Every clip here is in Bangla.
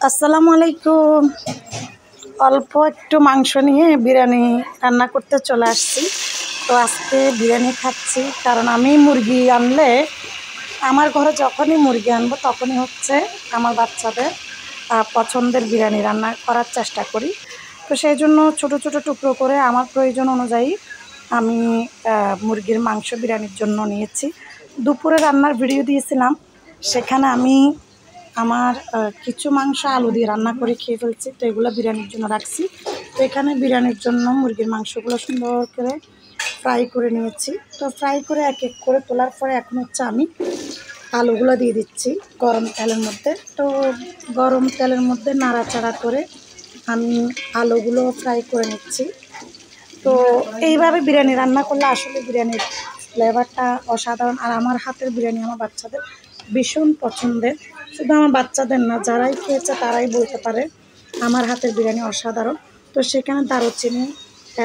আসসালামু আলাইকুম। অল্প একটু মাংস নিয়ে বিরিয়ানি রান্না করতে চলে আসছি। তো আজকে বিরিয়ানি খাচ্ছি, কারণ আমি মুরগি আনলে আমার ঘরে যখনই মুরগি আনবো তখনই হচ্ছে আমার বাচ্চাদের পছন্দের বিরিয়ানি রান্না করার চেষ্টা করি। তো সেই জন্য ছোটো ছোটো টুকরো করে আমার প্রয়োজন অনুযায়ী আমি মুরগির মাংস বিরিয়ানির জন্য নিয়েছি। দুপুরে রান্নার ভিডিও দিয়েছিলাম, সেখানে আমি আমার কিছু মাংস আলু দিয়ে রান্না করে খেয়ে ফেলছি, তো এগুলো বিরিয়ানির জন্য রাখছি। তো এখানে বিরিয়ানির জন্য মুরগির মাংসগুলো সুন্দর করে ফ্রাই করে নিয়েছি। তো ফ্রাই করে এক এক করে তোলার পরে এখন হচ্ছে আমি আলুগুলো দিয়ে দিচ্ছি গরম তেলের মধ্যে। তো গরম তেলের মধ্যে নাড়াচাড়া করে আমি আলুগুলো ফ্রাই করে নিচ্ছি। তো এইভাবে বিরিয়ানি রান্না করলে আসলে বিরিয়ানির ফ্লেভারটা অসাধারণ। আর আমার হাতের বিরিয়ানি আমার বাচ্চাদের ভীষণ পছন্দের। শুধু আমার বাচ্চাদের না, যারাই খেয়েছে তারাই বলতে পারে আমার হাতের বিরিয়ানি অসাধারণ। তো সেখানে দারুচিনি,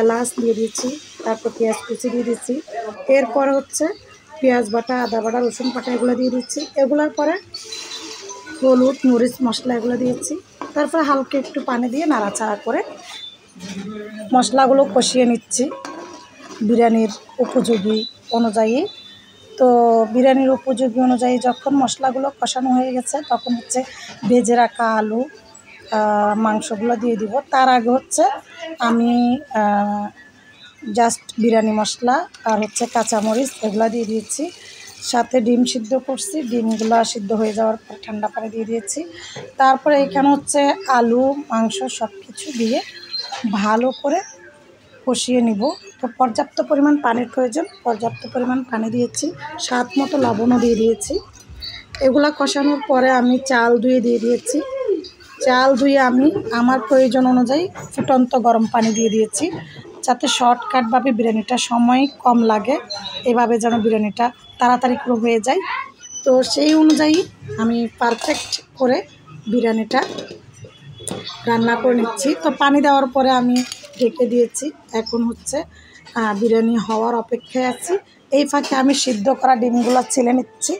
এলাচ দিয়ে দিচ্ছি, তারপর পেঁয়াজ কুচি দিয়ে দিচ্ছি। এরপর হচ্ছে পেঁয়াজ বাটা, আদা বাটা, রসুন বাটা এগুলো দিয়ে দিচ্ছি। এগুলোর পরে হলুদ, মরিচ, মশলা এগুলো দিয়েছি। তারপরে হালকা একটু পানি দিয়ে নাড়াচাড়া করে মশলাগুলো কষিয়ে নিচ্ছি বিরিয়ানির উপযোগী অনুযায়ী। তো বিরিয়ানির উপযোগী অনুযায়ী যখন মশলাগুলো কষানো হয়ে গেছে, তখন হচ্ছে ভেজে রাখা আলু মাংসগুলো দিয়ে দিব। তার আগে হচ্ছে আমি জাস্ট বিরিয়ানি মশলা আর হচ্ছে কাঁচামরিচ এগুলো দিয়ে দিয়েছি। সাথে ডিম সিদ্ধ করছি, ডিমগুলো সিদ্ধ হয়ে যাওয়ার পর ঠান্ডা পানি দিয়ে দিয়েছি। তারপরে এখানে হচ্ছে আলু, মাংস সব কিছু দিয়ে ভালো করে কষিয়ে নিব। তো পর্যাপ্ত পরিমাণ পানির প্রয়োজন, পর্যাপ্ত পরিমাণ পানি দিয়েছি, স্বাদ মতো লবণও দিয়ে দিয়েছি। এগুলা কষানোর পরে আমি চাল ধুয়ে দিয়ে দিয়েছি। চাল ধুয়ে আমি আমার প্রয়োজন অনুযায়ী ফুটন্ত গরম পানি দিয়ে দিয়েছি, যাতে শর্টকাটভাবে বিরিয়ানিটা সময় কম লাগে, এভাবে যেন বিরিয়ানিটা তাড়াতাড়ি করে হয়ে যায়। তো সেই অনুযায়ী আমি পারফেক্ট করে বিরিয়ানিটা রান্না করে নিচ্ছি। তো পানি দেওয়ার পরে আমি ঢেকে দিয়েছি। এখন হচ্ছে বিরিয়ানি হওয়ার অপেক্ষায় আছি। এই ফাঁকে আমি সিদ্ধ করা ডিমগুলো ছেলে নিচ্ছি।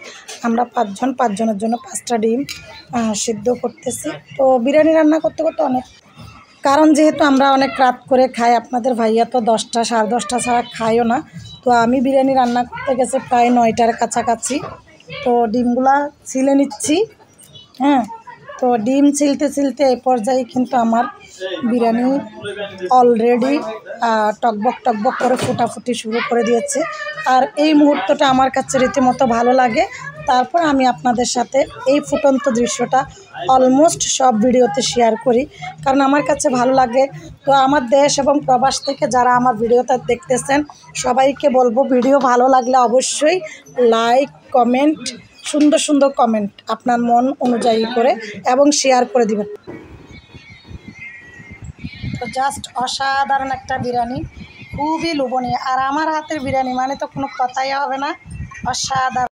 আমরা পাঁচজনের জন্য 5টা ডিম সিদ্ধ করতেছি। তো বিরিয়ানি রান্না করতে করতে অনেক, কারণ যেহেতু আমরা অনেক রাত করে খাই, আপনাদের ভাইয়া তো 10টা সাড়ে 10টা ছাড়া খায়ও না। তো আমি বিরিয়ানি রান্না করতে গেছে প্রায় 9টার কাছাকাছি। তো ডিমগুলা ছিলে নিচ্ছি। হ্যাঁ, তো ডিম ছিলতে ছিলতে এই পর্যায়ে কিন্তু আমার বিরিয়ানি অলরেডি টকবক টকবক করে ফুটাফুটি শুরু করে দিয়েছে। আর এই মুহূর্তটা আমার কাছে রীতিমতো ভালো লাগে। তারপর আমি আপনাদের সাথে এই ফুটন্ত দৃশ্যটা অলমোস্ট সব ভিডিওতে শেয়ার করি, কারণ আমার কাছে ভালো লাগে। তো আমার দেশ এবং প্রবাস থেকে যারা আমার ভিডিওটা দেখতেছেন, সবাইকে বলবো ভিডিও ভালো লাগলে অবশ্যই লাইক, কমেন্ট, সুন্দর সুন্দর কমেন্ট আপনার মন অনুযায়ী করে এবং শেয়ার করে দিবেন। তো জাস্ট অসাধারণ একটা বিরিয়ানি, খুবই লোভনীয়। আর আমার হাতের বিরিয়ানি মানে তো কোনো কথাই হবে না, অসাধারণ।